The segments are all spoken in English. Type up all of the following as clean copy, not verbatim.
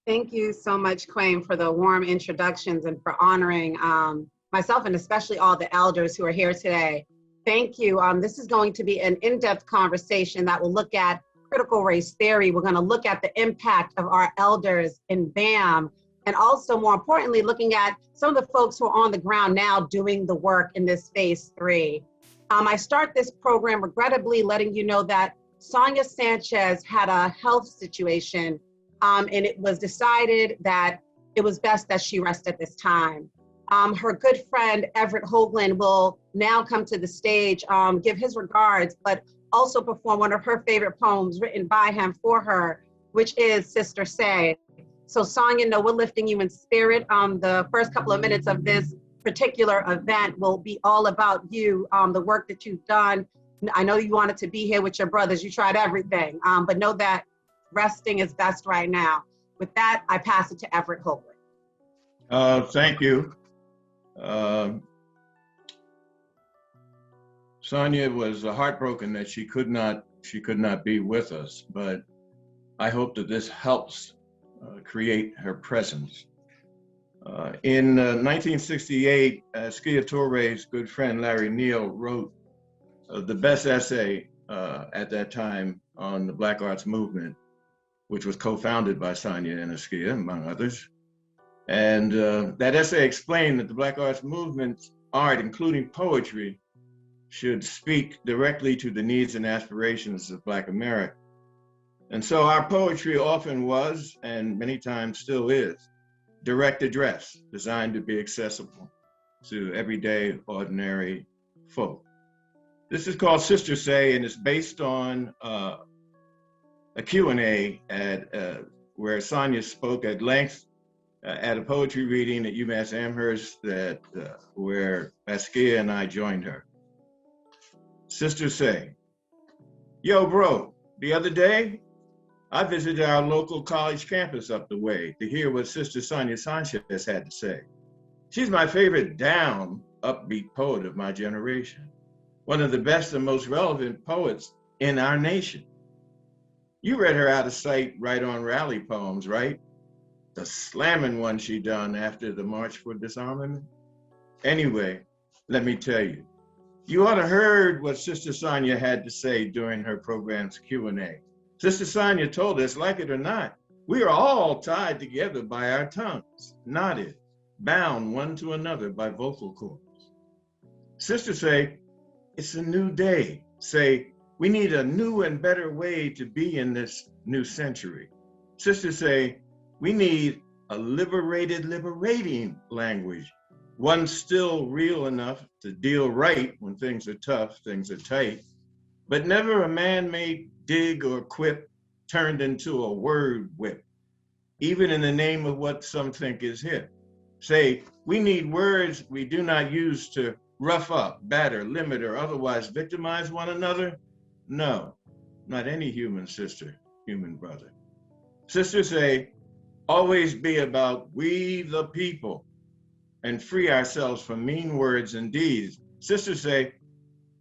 Thank you so much, Quayne, for the warm introductions and for honoring myself and especially all the elders who are here today. Thank you. This is going to be an in-depth conversation that will look at critical race theory. We're going to look at the impact of our elders in BAM, and also more importantly, looking at some of the folks who are on the ground now doing the work in this phase 3. I start this program regrettably letting you know that Sonia Sanchez had a health situation, and it was decided that it was best that she rest at this time. Her good friend, Everett Hoagland, will now come to the stage, give his regards, but also perform one of her favorite poems written by him for her, which is Sister Say. So Sonia, no, we're lifting you in spirit. The first couple of minutes of this particular event will be all about you, the work that you've done. I know you wanted to be here with your brothers. You tried everything, but know that resting is best right now. With that, I pass it to Everett Hoagland. Thank you. Sonia was heartbroken that she could not be with us, but I hope that this helps create her presence. In 1968, Askia Toure's good friend Larry Neal wrote the best essay at that time on the Black Arts Movement, which was co-founded by Sonia and Askia, among others. And that essay explained that the Black Arts Movement's art, including poetry, should speak directly to the needs and aspirations of Black America. And so our poetry often was, and many times still is, direct address, designed to be accessible to everyday, ordinary folk. This is called Sister Say, and it's based on a Q&A where Sonia spoke at length at a poetry reading at UMass Amherst where Askia and I joined her. Sister Say, yo bro, the other day, I visited our local college campus up the way to hear what Sister Sonia Sanchez had to say. She's my favorite down, upbeat poet of my generation, one of the best and most relevant poets in our nation. You read her out of sight right on rally poems, right? The slamming one she done after the March for Disarmament. Anyway, let me tell you, you ought to heard what Sister Sonia had to say during her program's Q&A. Sister Sonia told us, like it or not, we are all tied together by our tongues, knotted, bound one to another by vocal cords. Sister Say, it's a new day. Say, we need a new and better way to be in this new century. Sister Say, we need a liberating language, one still real enough to deal right when things are tough, things are tight, but never a man-made dig or quip turned into a word whip, even in the name of what some think is hip. Say, we need words we do not use to rough up, batter, limit, or otherwise victimize one another. No, not any human sister, human brother. Sisters Say, always be about we the people and free ourselves from mean words and deeds. Sisters Say,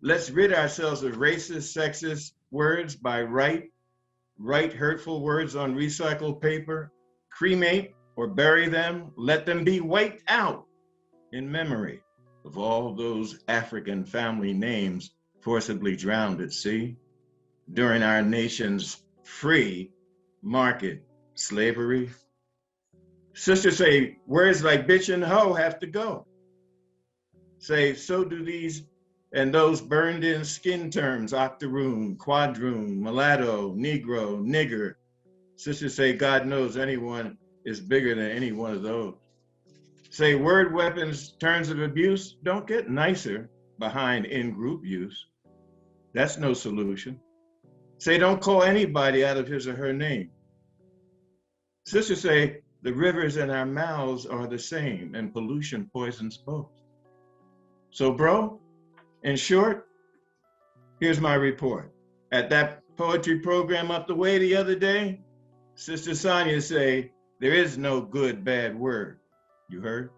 let's rid ourselves of racist, sexist words by write hurtful words on recycled paper, cremate or bury them, let them be wiped out in memory of all those African family names forcibly drowned at sea during our nation's free market slavery. Sisters Say, words like bitch and hoe have to go. Say, so do these and those burned in skin terms, octoroon, quadroon, mulatto, negro, nigger. Sisters Say, God knows anyone is bigger than any one of those. Say, word weapons, terms of abuse, don't get nicer behind in-group use. That's no solution. Say, don't call anybody out of his or her name. Sisters Say, the rivers in our mouths are the same and pollution poisons both. So bro, in short, here's my report. At that poetry program up the way the other day, Sister Sonia say, there is no good, bad word. You heard?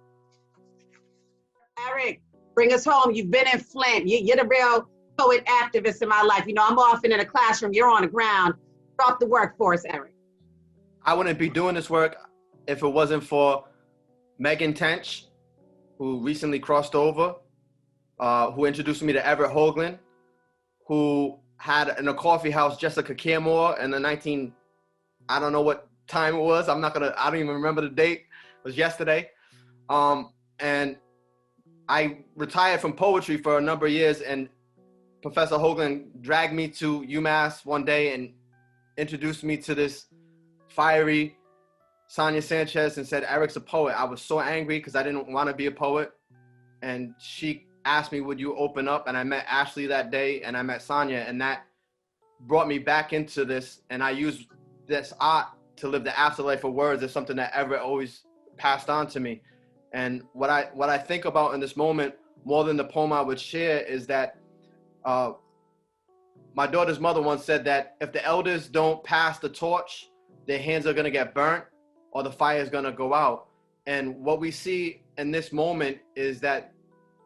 Erik, bring us home. You've been in Flint. You're the real poet activist in my life. You know, I'm often in a classroom. You're on the ground. Drop the work for us, Erik. I wouldn't be doing this work if it wasn't for Megan Tench, who recently crossed over, who introduced me to Everett Hoagland, who had in a coffee house Jessica Caramore in the I don't know what time it was. I don't even remember the date. It was yesterday. And I retired from poetry for a number of years, and Professor Hoagland dragged me to UMass one day and introduced me to this fiery Sonia Sanchez and said, Erik's a poet. I was so angry because I didn't want to be a poet. And she asked me, would you open up? And I met Ashley that day, and I met Sonia, and that brought me back into this. And I used this art to live the afterlife of words. Is something that Everett always passed on to me. And what I think about in this moment, more than the poem I would share, is that my daughter's mother once said that if the elders don't pass the torch, their hands are going to get burnt or the fire is going to go out. And what we see in this moment is that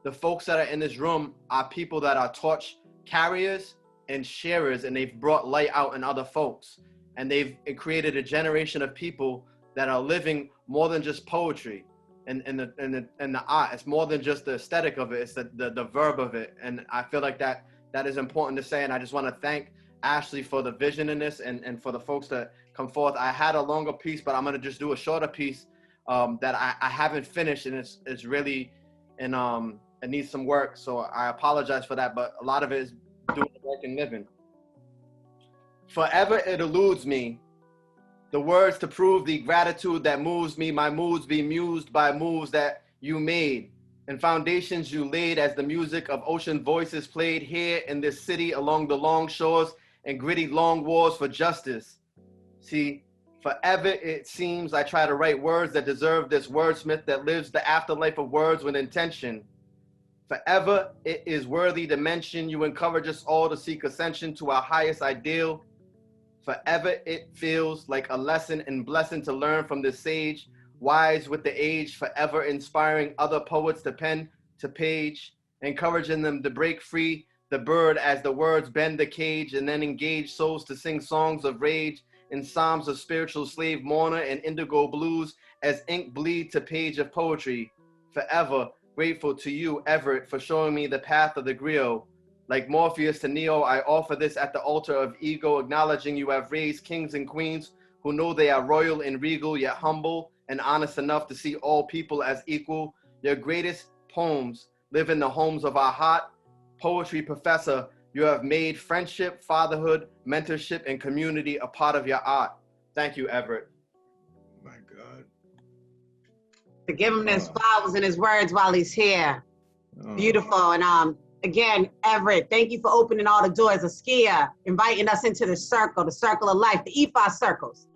the folks that are in this room are people that are torch carriers and sharers, and they've brought light out in other folks. And they've created a generation of people that are living more than just poetry and the art. It's more than just the aesthetic of it. It's the verb of it. And I feel like that is important to say. And I just want to thank Ashley for the vision in this, and for the folks that come forth. I had a longer piece, but I'm going to just do a shorter piece that I haven't finished, and it's really, and it needs some work. So I apologize for that, but a lot of it is doing work and living. Forever it eludes me, the words to prove the gratitude that moves me, my moods be mused by moves that you made, and foundations you laid as the music of ocean voices played here in this city along the long shores and gritty long wars for justice. See, forever it seems I try to write words that deserve this wordsmith that lives the afterlife of words with intention. Forever it is worthy to mention you encourage us all to seek ascension to our highest ideal. Forever it feels like a lesson and blessing to learn from this sage, wise with the age, forever inspiring other poets to pen to page, encouraging them to break free the bird as the words bend the cage, and then engage souls to sing songs of rage and psalms of spiritual slave mourner and indigo blues as ink bleed to page of poetry. Forever grateful to you, Everett, for showing me the path of the griot. Like Morpheus to Neo, I offer this at the altar of ego, acknowledging you have raised kings and queens who know they are royal and regal, yet humble and honest enough to see all people as equal. Your greatest poems live in the homes of our heart. Poetry professor, you have made friendship, fatherhood, mentorship, and community a part of your art. Thank you, Everett. My God. To give him his flowers and his words while he's here. Beautiful. And again, Everett, thank you for opening all the doors. Askia, inviting us into the circle of life, the ethos circles.